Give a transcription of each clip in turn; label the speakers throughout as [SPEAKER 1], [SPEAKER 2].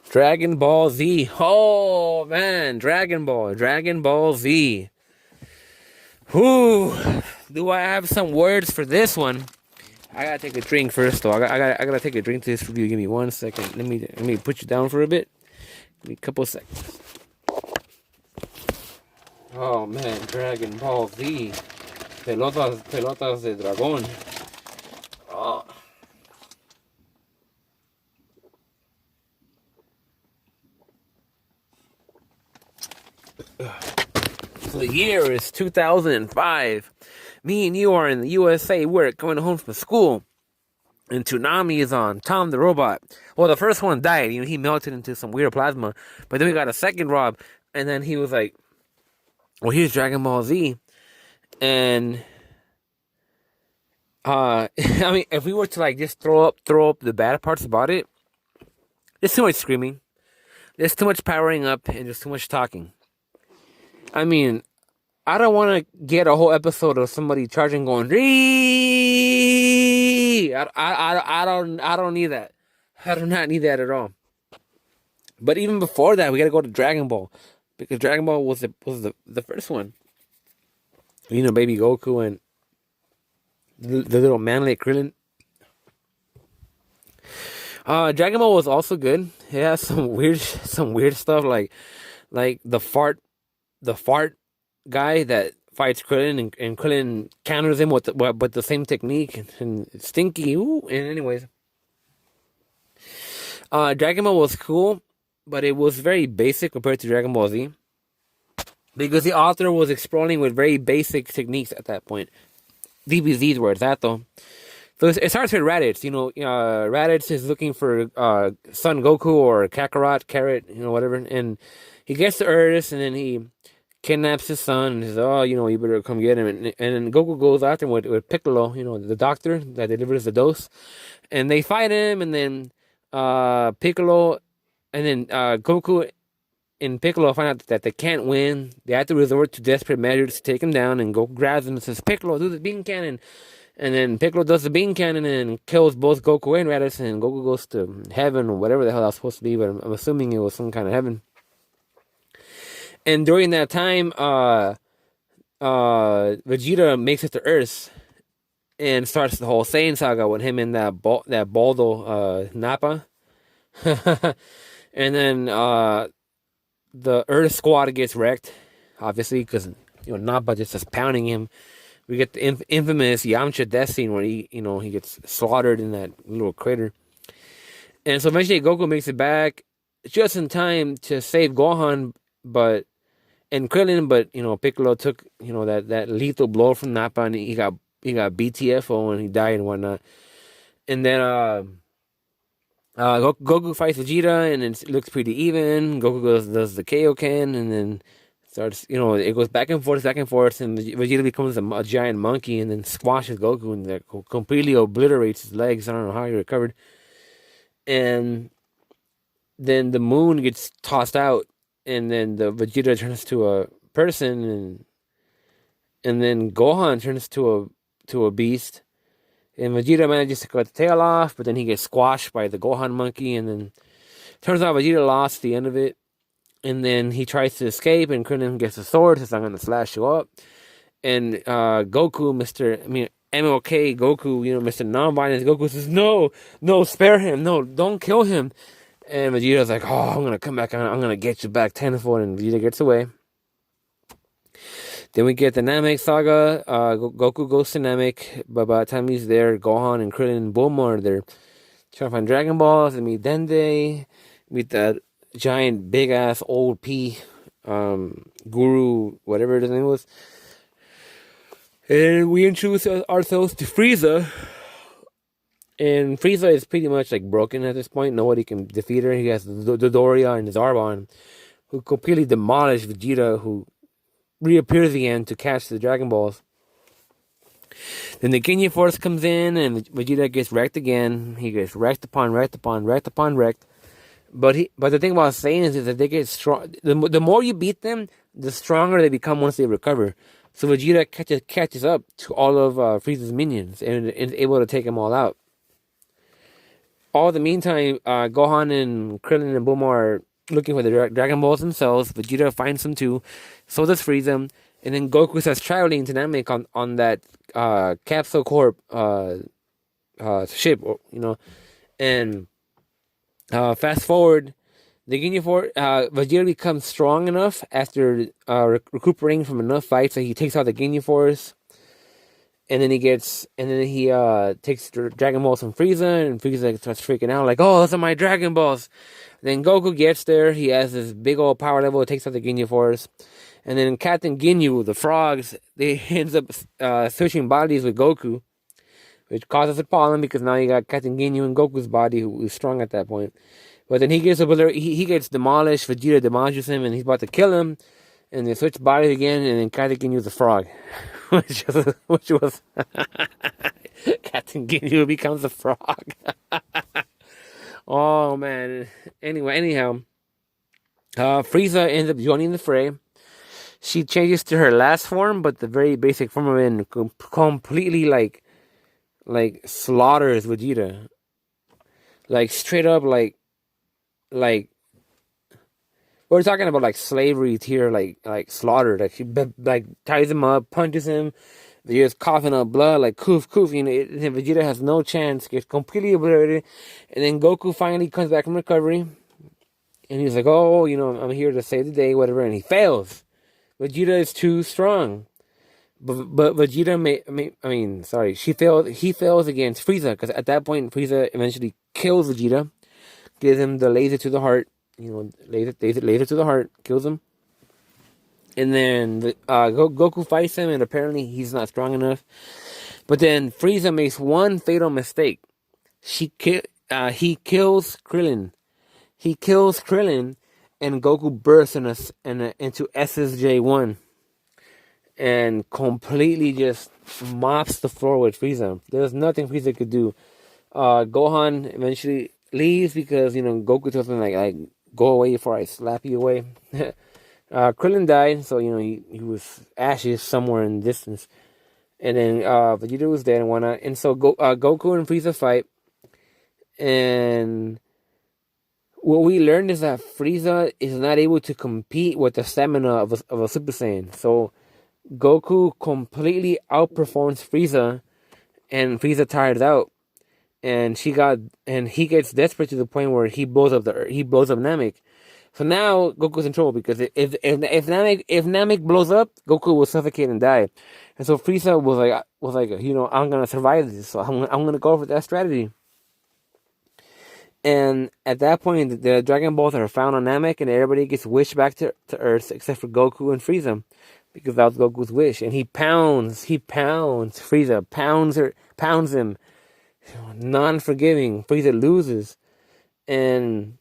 [SPEAKER 1] Dragon Ball Z. Oh man, Dragon Ball Z. Whoo! Do I have some words for this one? I gotta take a drink first, though. I gotta take a drink to this review. Give me 1 second. Let me put you down for a bit. Give me a couple seconds. Oh man, Dragon Ball Z. Pelotas de dragón. Oh. So the year is 2005. Me and you are in the USA. We're coming home from school. And Toonami is on Tom the Robot. Well, the first one died. He melted into some weird plasma. But then we got a second Rob. And then he was like, well, here's Dragon Ball Z. And, I mean, if we were to, like, just throw up the bad parts about it, there's too much screaming. There's too much powering up and just too much talking. I mean, I don't want to get a whole episode of somebody charging going, Ree! I don't need that. I do not need that at all. But even before that, we got to go to Dragon Ball. Because Dragon Ball was the first one. You know, Baby Goku and the little manly Krillin. Dragon Ball was also good. It has some weird stuff like the fart guy that fights Krillin and Krillin counters him with the same technique and Stinky. Ooh, and anyways, Dragon Ball was cool, but it was very basic compared to Dragon Ball Z because the author was exploring with very basic techniques at that point. DBZ's where it's at though. So it starts with Raditz. You know, Raditz is looking for Son Goku or Kakarot, Carrot, whatever, and he gets to Earth and then he kidnaps his son and says, oh, you better come get him. And then Goku goes after him with Piccolo, the doctor that delivers the dose. And they fight him, and then Piccolo, and then Goku and Piccolo find out that they can't win. They have to resort to desperate measures to take him down, and Goku grabs him and says, Piccolo, do the beam cannon. And then Piccolo does the beam cannon and kills both Goku and Raditz, and Goku goes to heaven or whatever the hell that's supposed to be, but I'm assuming it was some kind of heaven. And during that time, Vegeta makes it to Earth and starts the whole Saiyan saga with him and that Baldo Nappa. And then the Earth squad gets wrecked, obviously, because Nappa just is pounding him. We get the infamous Yamcha death scene where he gets slaughtered in that little crater. And so eventually Goku makes it back just in time to save Gohan, and Krillin, but Piccolo took that lethal blow from Nappa, and he got BTFO and he died and whatnot. And then Goku fights Vegeta, and it looks pretty even. Goku does the Kaioken, and then starts, it goes back and forth, and Vegeta becomes a giant monkey and then squashes Goku and completely obliterates his legs. I don't know how he recovered. And then the moon gets tossed out, and then the Vegeta turns to a person, and then Gohan turns to a beast. And Vegeta manages to cut the tail off, but then he gets squashed by the Gohan monkey, and then turns out Vegeta lost at the end of it. And then he tries to escape, and Krillin gets a sword, says, I'm going to slash you up. And Goku, MLK Goku, Mr. Nonviolence Goku says, no, spare him, no, don't kill him. And Vegeta's like, oh, I'm going to come back, I'm going to get you back tenfold, and Vegeta gets away. Then we get the Namek saga. Goku goes to Namek, but by the time he's there, Gohan and Krillin and Bulma are there trying to find Dragon Balls. And meet Dende, meet that giant, big-ass, old P, Guru, whatever his name was. And we introduce ourselves to Frieza. And Frieza is pretty much like broken at this point. Nobody can defeat her. He has the Dodoria and Zarbon, who completely demolish Vegeta, who reappears again to catch the Dragon Balls. Then the Ginyu Force comes in, and Vegeta gets wrecked again. He gets wrecked upon wrecked. But the thing about Saiyans is that they get strong. The more you beat them, the stronger they become once they recover. So Vegeta catches up to all of Frieza's minions and is able to take them all out. All the meantime, Gohan and Krillin and Bulma are looking for the Dragon Balls themselves. Vegeta finds them too. So does Frieza. And then Goku starts traveling to Namek on that Capsule Corp ship, and fast forward, the Ginyu Force, Vegeta becomes strong enough after recuperating from enough fights that he takes out the Ginyu Force, and then he takes Dragon Balls from Frieza, and Frieza starts freaking out like, "Oh, those are my Dragon Balls!" Then Goku gets there. He has this big old power level. Takes out the Ginyu Force, and then Captain Ginyu, the frogs, they ends up switching bodies with Goku, which causes a problem because now you got Captain Ginyu in Goku's body, who is strong at that point. But then he gets demolished. Vegeta demolishes him, and he's about to kill him. And they switch bodies again, and then Captain Ginyu the frog, which was Captain Ginyu becomes a frog. Oh man. Anyhow, Frieza ends up joining the fray. She changes to her last form, but the very basic form of it completely like slaughters Vegeta. Like straight up like we're talking about like slavery tier, like slaughter. Like she like ties him up, punches him. Vegeta's coughing up blood, like koof. Vegeta has no chance, gets completely obliterated, and then Goku finally comes back from recovery, and he's like, "Oh, I'm here to save the day, whatever." And he fails. Vegeta is too strong. But Vegeta she failed. He fails against Frieza because at that point Frieza eventually kills Vegeta, gives him the laser to the heart. Laser to the heart, kills him. And then Goku fights him, and apparently he's not strong enough. But then Frieza makes one fatal mistake. He kills Krillin. He kills Krillin, and Goku bursts into SSJ-1 and completely just mops the floor with Frieza. There's nothing Frieza could do. Gohan eventually leaves because Goku tells him like go away before I slap you away. Krillin died, so he was ashes somewhere in the distance, and then Vegeta was dead and whatnot. And so Goku and Frieza fight, and what we learned is that Frieza is not able to compete with the stamina of a Super Saiyan. So Goku completely outperforms Frieza, and Frieza tires out, and he gets desperate to the point where he blows up Namek. So now Goku's in trouble because if Namek blows up, Goku will suffocate and die. And so Frieza was like I'm gonna survive this, so I'm gonna go for that strategy. And at that point, the Dragon Balls are found on Namek, and everybody gets wished back to Earth except for Goku and Frieza, because that was Goku's wish. And he pounds Frieza, pounds him, non-forgiving. Frieza loses, and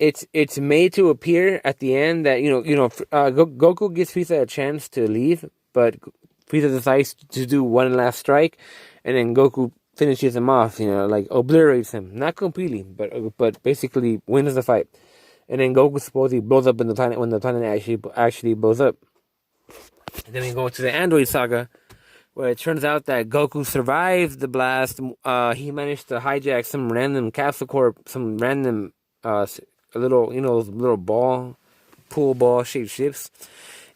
[SPEAKER 1] it's made to appear at the end that Goku gives Frieza a chance to leave, but Frieza decides to do one last strike, and then Goku finishes him off, obliterates him, not completely, but basically wins the fight. And then Goku supposedly blows up in the planet when the planet actually blows up. And then we go to the Android Saga, where it turns out that Goku survived the blast. He managed to hijack some random Capsule Corp, some random those little pool ball shaped ships,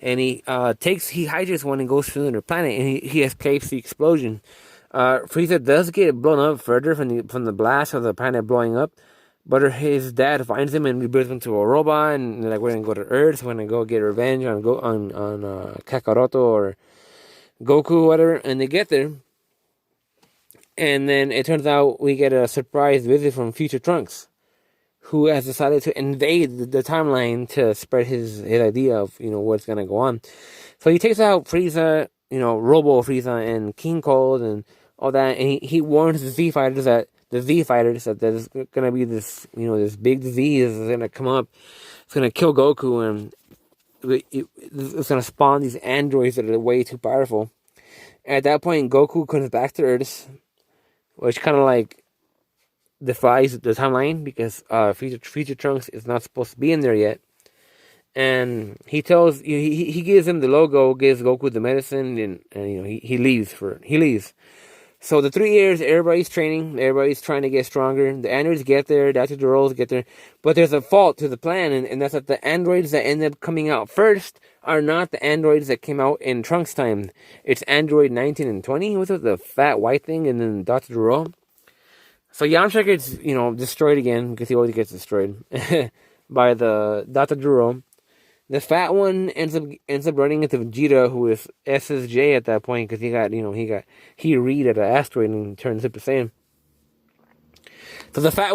[SPEAKER 1] and he hijacks one and goes to another planet, and he escapes the explosion. Frieza does get blown up further from the blast of the planet blowing up, but his dad finds him and rebirths him into a robot, and they're like, we're gonna go to Earth, we're gonna go get revenge on Kakaroto or Goku, whatever. And they get there, and then it turns out we get a surprise visit from Future Trunks, who has decided to invade the timeline to spread his idea of what's gonna go on. So he takes out Frieza, Robo Frieza and King Cold and all that, and he warns the Z fighters that there's gonna be this this big disease is gonna come up. It's gonna kill Goku, and it's gonna spawn these androids that are way too powerful. And at that point, Goku comes back to Earth, which kind of like defies the timeline because Future Trunks is not supposed to be in there yet. And he gives him the logo, gives Goku the medicine, and he leaves. So the 3 years, everybody's training, everybody's trying to get stronger. The androids get there, Dr. Duros get there, but there's a fault to the plan, and that's that the androids that end up coming out first are not the androids that came out in Trunks' time. It's Android 19 and 20, which was the fat white thing, and then Dr. Duro. So Yamcha gets, destroyed again, because he always gets destroyed by the Dr. Duro. The fat one ends up running into Vegeta, who is SSJ at that point, because he read at an asteroid and turned Super Saiyan. So the fat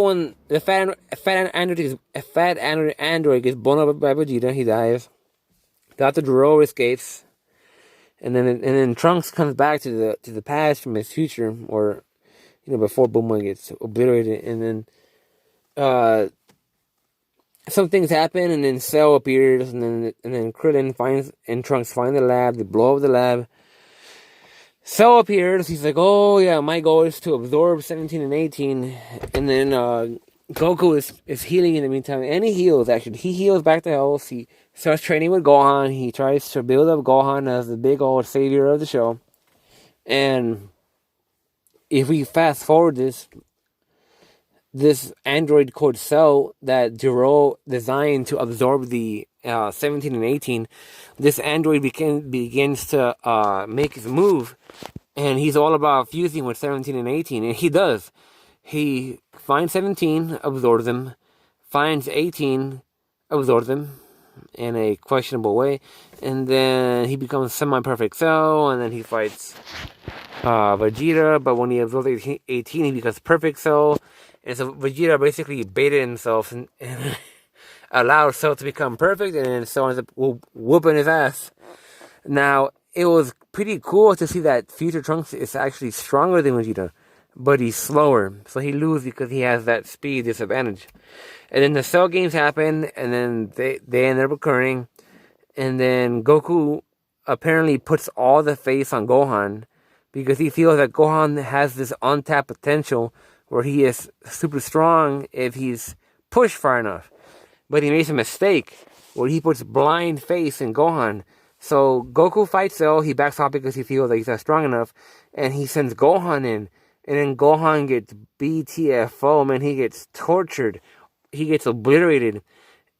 [SPEAKER 1] android gets blown up by Vegeta. He dies. Dr. Duro escapes, and then Trunks comes back to the past from his future, or before Bulma gets obliterated, and then some things happen, and then Cell appears, and then Krillin finds and Trunks find the lab. They blow up the lab. Cell appears. He's like, "Oh yeah, my goal is to absorb 17 and 18." And then Goku is healing in the meantime, and he heals. Actually, he heals back to health. He starts training with Gohan. He tries to build up Gohan as the big old savior of the show. And if we fast forward this android called Cell that Jiro designed to absorb the 17 and 18, this android begins to make his move, and he's all about fusing with 17 and 18, and he does. He finds 17, absorbs him, finds 18, absorbs him in a questionable way, and then he becomes semi-perfect Cell, and then he fights Vegeta, but when he absorbs 18, he becomes perfect Cell. And so Vegeta basically baited himself and allowed Cell to become perfect, and then Cell ends up whooping his ass. Now, it was pretty cool to see that Future Trunks is actually stronger than Vegeta, but he's slower, so he loses because he has that speed disadvantage. And then the Cell games happen, and then they end up occurring, and then Goku apparently puts all the faith on Gohan because he feels that Gohan has this untapped potential where he is super strong if he's pushed far enough. But he makes a mistake where he puts blind faith in Gohan. So Goku fights Cell, he backs off because he feels that he's not strong enough, and he sends Gohan in. And then Gohan gets BTFO, man, he gets tortured. He gets obliterated.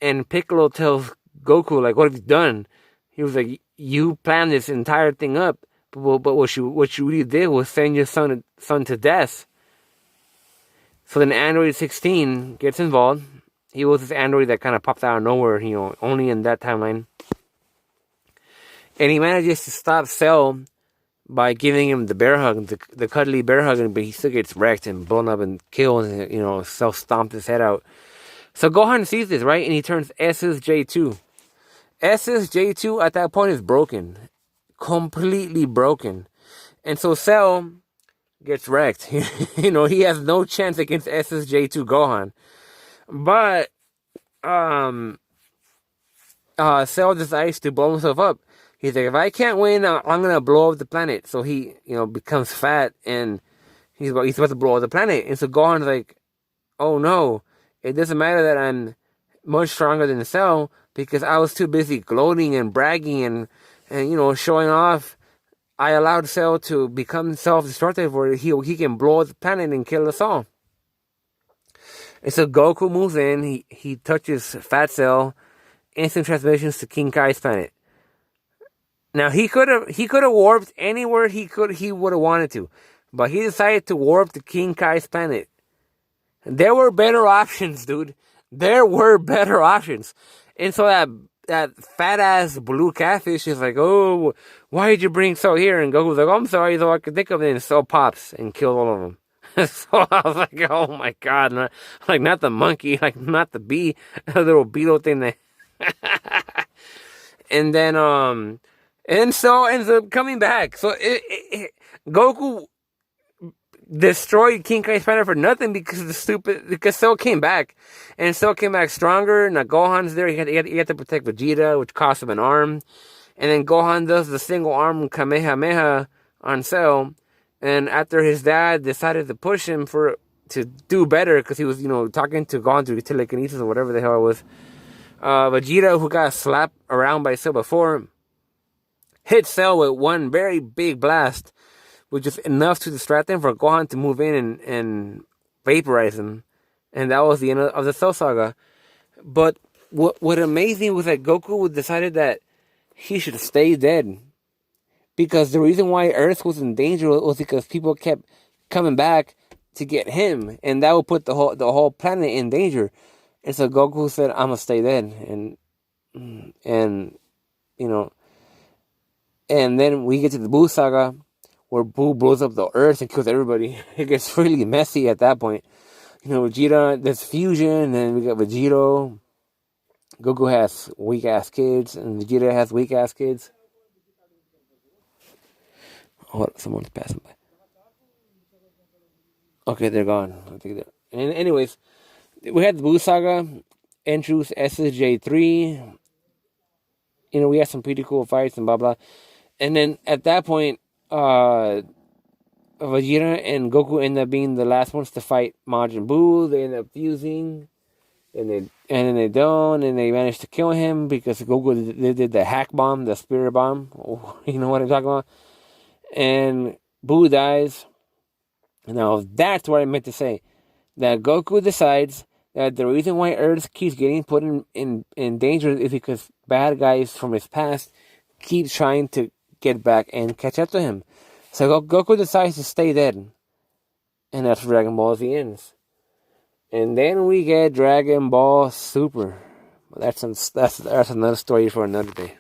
[SPEAKER 1] And Piccolo tells Goku, like, what have you done? He was like, you planned this entire thing up, but what you really did was send your son to death. So then Android 16 gets involved. He was this android that kind of popped out of nowhere, only in that timeline. And he manages to stop Cell by giving him the bear hug, the cuddly bear hug, but he still gets wrecked and blown up and killed, and, Cell stomped his head out. So Gohan sees this, right? And he turns SSJ2. SSJ2 at that point is broken. Completely broken. And so Cell gets wrecked. He has no chance against SSJ2 Gohan. But Cell decides to blow himself up. He's like, if I can't win, I'm gonna blow up the planet. So he, becomes fat, and he's supposed to blow up the planet. And so Gohan's like, oh no, it doesn't matter that I'm much stronger than Cell because I was too busy gloating and bragging and showing off. I allowed Cell to become self-destructive where he can blow up the planet and kill us all. And so Goku moves in, he touches Fat Cell, instant transmissions to King Kai's planet. Now he could have warped anywhere he would have wanted to, but he decided to warp to King Kai's planet. There were better options, dude. There were better options. And so that fat ass blue catfish is like, oh, why did you bring Cell here? And Goku's like, oh, I'm sorry, though I could think of it. And Cell pops and kills all of them. So I was like, oh my god, not the monkey, not the bee, a little beetle thing that. And then and Cell ends up coming back. So Goku destroyed King Kai's planet for nothing because Cell came back, and Cell came back stronger. Now Gohan's there. He had to protect Vegeta, which cost him an arm, and then Gohan does the single arm Kamehameha on Cell. And after his dad decided to push him to do better, because he was talking to Gohan through telekinesis or whatever the hell it was, Vegeta, who got slapped around by Cell before, hit Cell with one very big blast, was just enough to distract them for Gohan to move in and vaporize him. And that was the end of the Cell Saga. But what amazed me was that Goku decided that he should stay dead. Because the reason why Earth was in danger was because people kept coming back to get him. And that would put the whole planet in danger. And so Goku said, I'm going to stay dead. And, you know, and then we get to the Buu Saga, where Buu blows up the Earth and kills everybody. It gets really messy at that point. You know, Vegeta, there's fusion, and we got Vegito. Goku has weak-ass kids, and Vegeta has weak-ass kids. Oh, someone's passing by. Okay, they're gone. I think they're... And anyways, we had the Buu Saga, introduce SSJ3. You know, we had some pretty cool fights and blah, blah. And then at that point, Vegeta and Goku end up being the last ones to fight Majin Buu. They end up fusing, and then they don't, and they managed to kill him because Goku did the hack bomb, the spirit bomb. You know what I'm talking about? And Buu dies. Now that's what I meant to say. That Goku decides that the reason why Earth keeps getting put in danger is because bad guys from his past keep trying to get back and catch up to him. So Goku decides to stay dead. And that's where Dragon Ball Z ends. And then we get Dragon Ball Super. That's another story for another day.